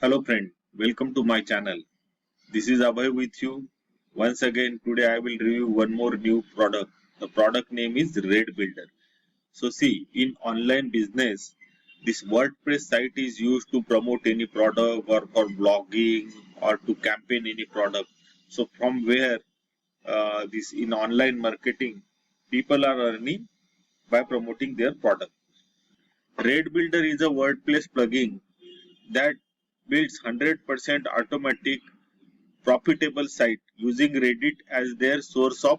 Hello friend, welcome to my channel. This is Abhay with you. Once again today I will review one more new product. The product name is Red Builder. So see, in online business, this WordPress site is used to promote any product or for blogging or to campaign any product. So from where this in online marketing, people are earning by promoting their product. Red Builder is a WordPress plugin that builds 100% automatic profitable site using Reddit as their source of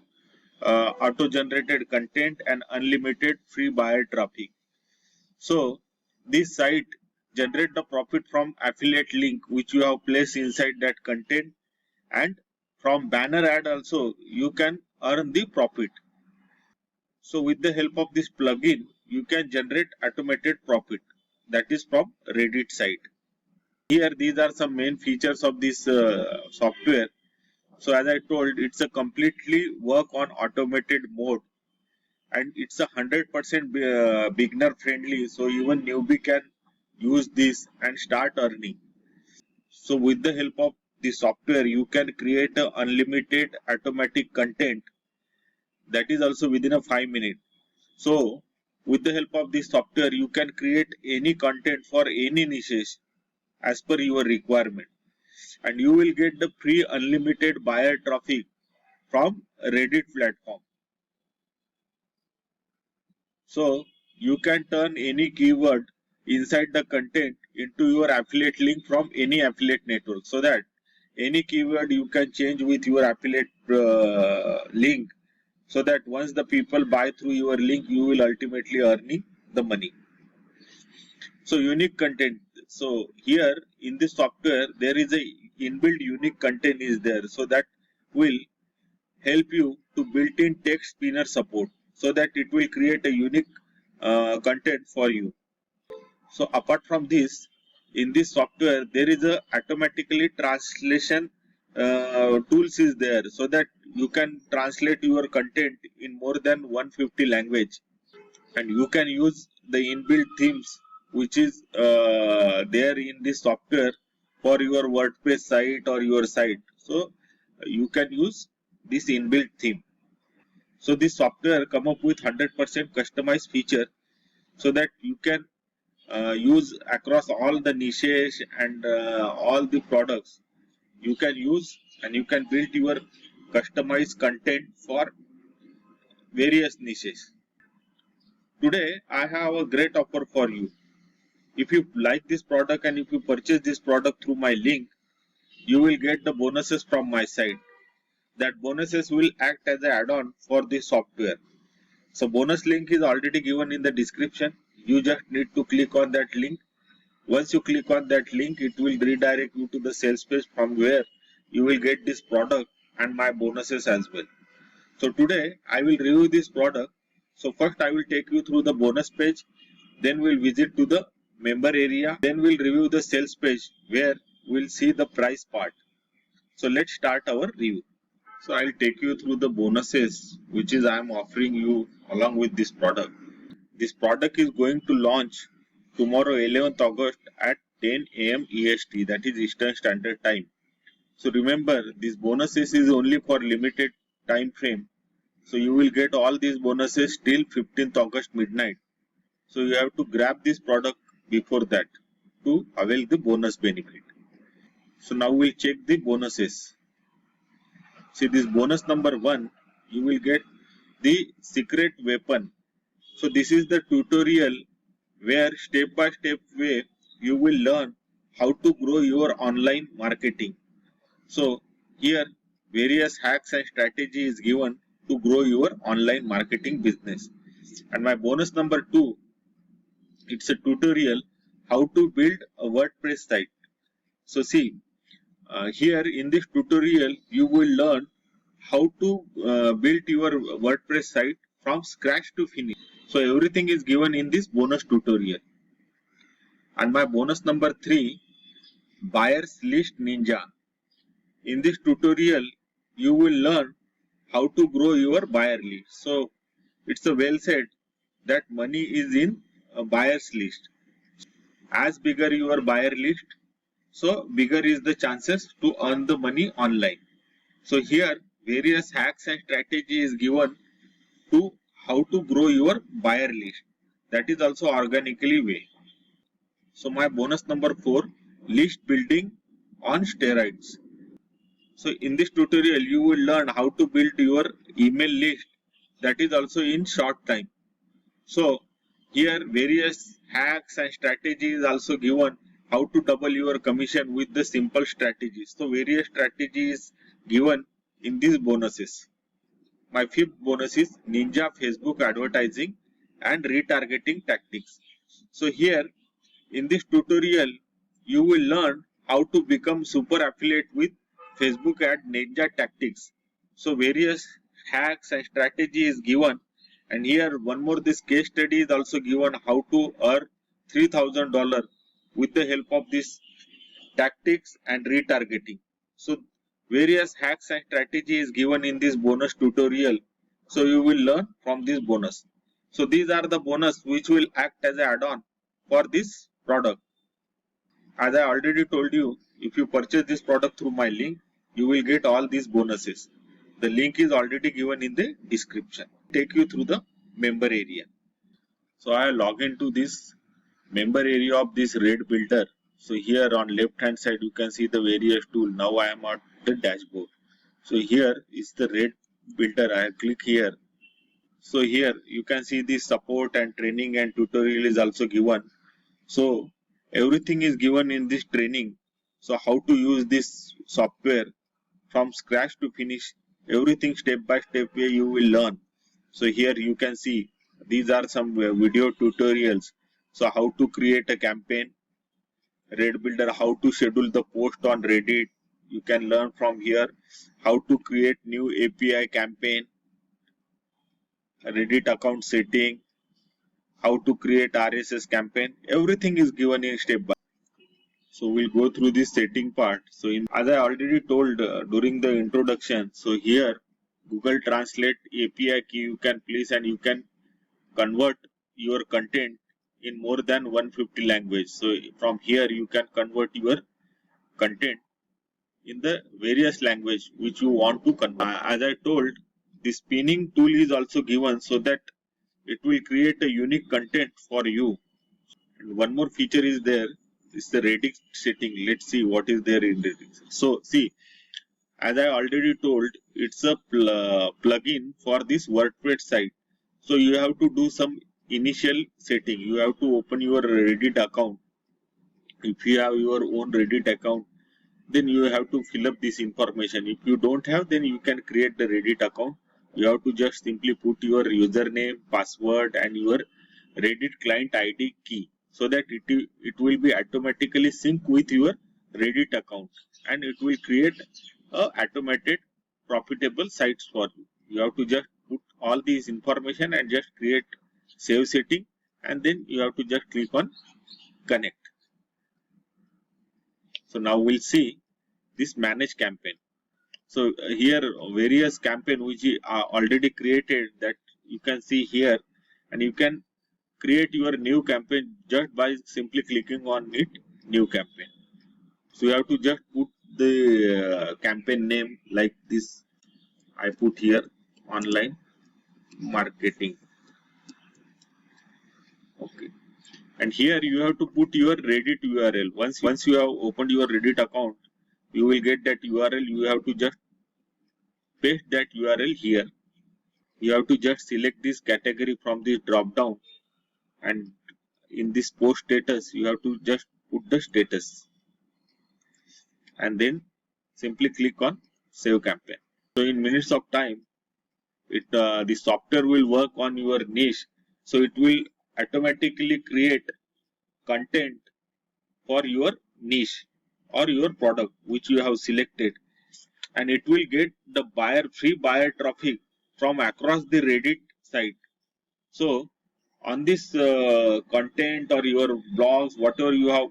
auto-generated content and unlimited free buyer traffic. So this site generate the profit from affiliate link which you have placed inside that content, and from banner ad also you can earn the profit. So with the help of this plugin you can generate automated profit, that is from Reddit site. Here these are some main features of this software. So as I told, it's a completely work on automated mode, and it's 100% beginner friendly. So even newbie can use this and start earning. So with the help of the software, you can create a unlimited automatic content that is also within a 5 minutes. So with the help of this software, you can create any content for any niches as per your requirement, and you will get the free unlimited buyer traffic from Reddit platform. So you can turn any keyword inside the content into your affiliate link from any affiliate network, so that any keyword you can change with your affiliate link, so that once the people buy through your link you will ultimately earning the money. So unique content. So here in this software there is a inbuilt unique content is there, so that will help you to built-in text spinner support, so that it will create a unique content for you. So apart from this, in this software there is a automatically translation tools is there, so that you can translate your content in more than 150 language, and you can use the inbuilt themes which is there in this software for your WordPress site or your site. So you can use this inbuilt theme. So this software come up with 100% customized feature, so that you can use across all the niches and all the products you can use, and you can build your customized content for various niches. Today I have a great offer for you. If you like this product and if you purchase this product through my link, you will get the bonuses from my site. That bonuses will act as an add-on for this software. So bonus link is already given in the description. You just need to click on that link. Once you click on that link, it will redirect you to the sales page from where you will get this product and my bonuses as well. So today I will review this product. So first I will take you through the bonus page, then we'll visit to the member area, then we'll review the sales page where we'll see the price part. So let's start our review. So I'll take you through the bonuses which is I am offering you along with this product. This product is going to launch tomorrow 11th August at 10 am EST, that is Eastern Standard Time. So remember, this bonuses is only for limited time frame. So you will get all these bonuses till 15th August midnight. So you have to grab this product before that to avail the bonus benefit. So now we'll check the bonuses. See this bonus number 1, you will get the secret weapon. So this is the tutorial where step by step way you will learn how to grow your online marketing. So here various hacks and strategy is given to grow your online marketing business. And my bonus number 2, it's a tutorial how to build a WordPress site. So see, here in this tutorial you will learn how to build your WordPress site from scratch to finish. So everything is given in this bonus tutorial. And my bonus number 3, buyers list ninja. In this tutorial you will learn how to grow your buyer list. So it's a well said that money is in a buyer's list. As bigger your buyer list, so bigger is the chances to earn the money online. So here various hacks and strategies given to how to grow your buyer list. That is also organically way. So my bonus number 4, list building on steroids. So in this tutorial you will learn how to build your email list, that is also in short time. So here various hacks and strategies also given how to double your commission with the simple strategies. So various strategies given in these bonuses. My fifth bonus is Ninja Facebook advertising and retargeting tactics. So here in this tutorial you will learn how to become super affiliate with Facebook ad Ninja tactics. So various hacks and strategies given, and here one more, this case study is also given how to earn $3,000 with the help of this tactics and retargeting. So various hacks and strategies given in this bonus tutorial. So you will learn from this bonus. So these are the bonus which will act as an add-on for this product. As I already told you, if you purchase this product through my link, you will get all these bonuses. The link is already given in the description. Take you through the member area. So I log into this member area of this Red Builder. So here on left hand side you can see the various tool. Now I am at the dashboard. So here is the Red Builder. I click here. So here you can see the support and training and tutorial is also given. So everything is given in this training. So how to use this software from scratch to finish, everything step by step way you will learn. So here you can see these are some video tutorials. So how to create a campaign, Red Builder, how to schedule the post on Reddit. You can learn from here how to create new API campaign, Reddit account setting, how to create RSS campaign. Everything is given in step by. So we'll go through this setting part. So as I already told during the introduction, so here Google Translate API key you can place and you can convert your content in more than 150 language. So from here you can convert your content in the various language which you want to convert. As I told, the spinning tool is also given so that it will create a unique content for you. And one more feature is there, is the Reddit setting. Let's see what is there in Reddit. So see, as I already told, it's a plugin for this WordPress site. So you have to do some initial setting. You have to open your Reddit account. If you have your own Reddit account, then you have to fill up this information. If you don't have, then you can create the Reddit account. You have to just simply put your username, password and your Reddit client ID key, so that it will be automatically sync with your Reddit account and it will create a automated profitable sites for you. You have to just put all these information and just create save setting, and then you have to just click on connect. So now we'll see this manage campaign. So here various campaign which are already created, that you can see here, and you can create your new campaign just by simply clicking on it, new campaign. So you have to just put the campaign name like this. I put here online marketing. Okay. And here you have to put your Reddit URL. Once you have opened your Reddit account, you will get that URL. You have to just paste that URL here. You have to just select this category from this drop down, and in this post status you have to just put the status and then simply click on save campaign. So in minutes of time, the software will work on your niche. So it will automatically create content for your niche or your product which you have selected, and it will get the free buyer traffic from across the Reddit site. So on this content or your blogs, whatever you have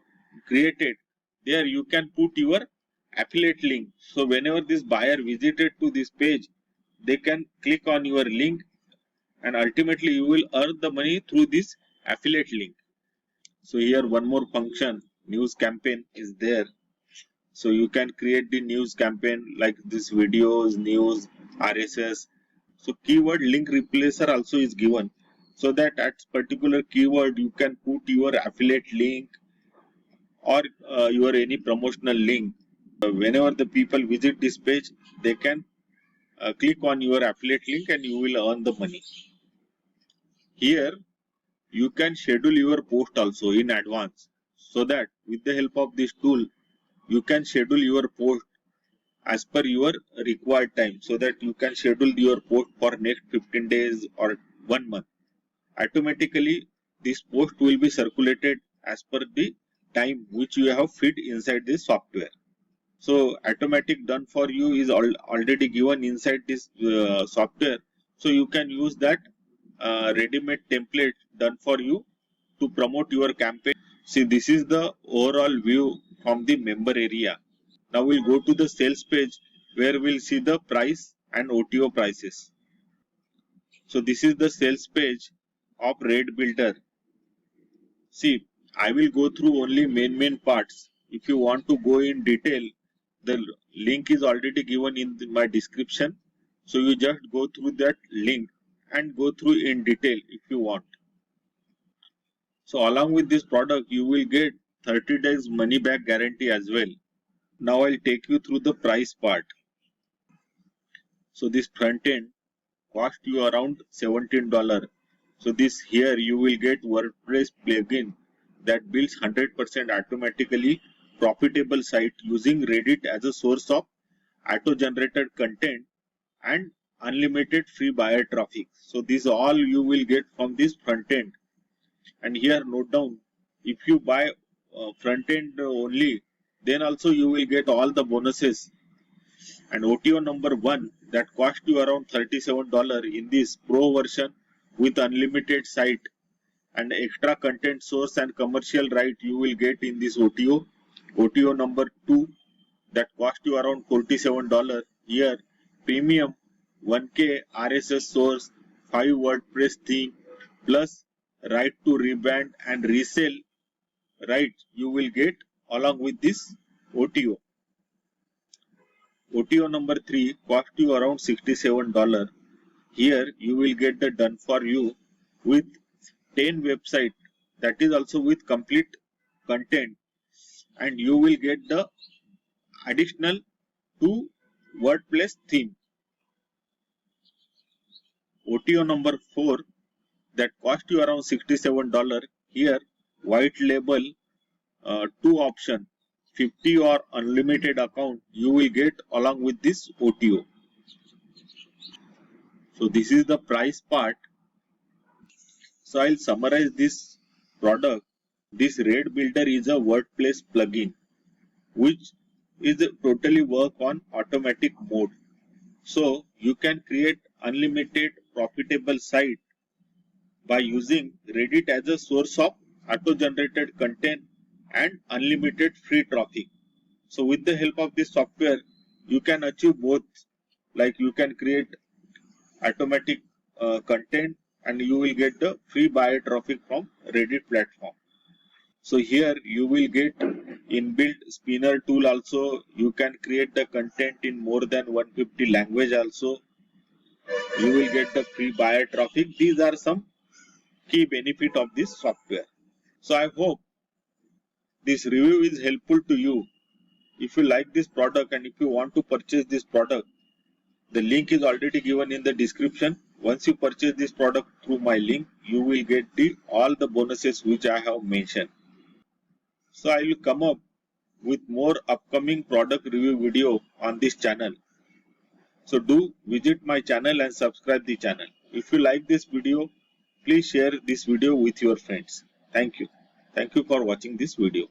created, there you can put your affiliate link. So whenever this buyer visited to this page, they can click on your link and ultimately you will earn the money through this affiliate link. So here one more function, news campaign is there. So you can create the news campaign like this videos, news, RSS. So keyword link replacer also is given, so that at particular keyword you can put your affiliate link or your any promotional link. Whenever the people visit this page, they can click on your affiliate link and you will earn the money. Here you can schedule your post also in advance, so that with the help of this tool you can schedule your post as per your required time, so that you can schedule your post for next 15 days or 1 month. Automatically this post will be circulated as per the time which you have fed inside this software. So automatic done for you is already given inside this software, so you can use that ready-made template done for you to promote your campaign. See, this is the overall view from the member area. Now we'll go to the sales page, where we'll see the price and OTO prices. So this is the sales page of Rate Builder. See, I will go through only main parts. If you want to go in detail, the link is already given in my description. So you just go through that link and go through in detail if you want. So along with this product, you will get 30 days money back guarantee as well. Now I'll take you through the price part. So this front end cost you around $17. So this here you will get WordPress plugin that builds 100% automatically profitable site using Reddit as a source of auto-generated content and unlimited free buyer traffic. So this all you will get from this front end. And here note down, if you buy front end only, then also you will get all the bonuses. And OTO number 1 that cost you around $37 in this pro version with unlimited site and extra content source and commercial right you will get in this OTO. OTO number 2 that cost you around $47. Here premium 1K RSS source, 5 WordPress theme plus right to rebrand and resell right you will get along with this OTO. OTO number 3 cost you around $67. Here you will get the done for you with 10 website, that is also with complete content, and you will get the additional 2 WordPress theme. OTO number 4 that cost you around $67. Here white label 2 option, 50 or unlimited account you will get along with this OTO. So this is the price part. So I'll summarize this product. This Rate Builder is a WordPress plugin which is totally work on automatic mode. So you can create unlimited profitable site by using Reddit as a source of auto-generated content and unlimited free traffic. So with the help of this software, you can achieve both, like you can create automatic content and you will get the free buyer traffic from Reddit platform. So here you will get inbuilt spinner tool also. You can create the content in more than 150 language also. You will get the free buyer traffic. These are some key benefit of this software. So I hope this review is helpful to you. If you like this product and if you want to purchase this product, the link is already given in the description. Once you purchase this product through my link, you will get all the bonuses which I have mentioned. So I will come up with more upcoming product review video on this channel. So do visit my channel and subscribe the channel. If you like this video, please share this video with your friends. Thank you. Thank you for watching this video.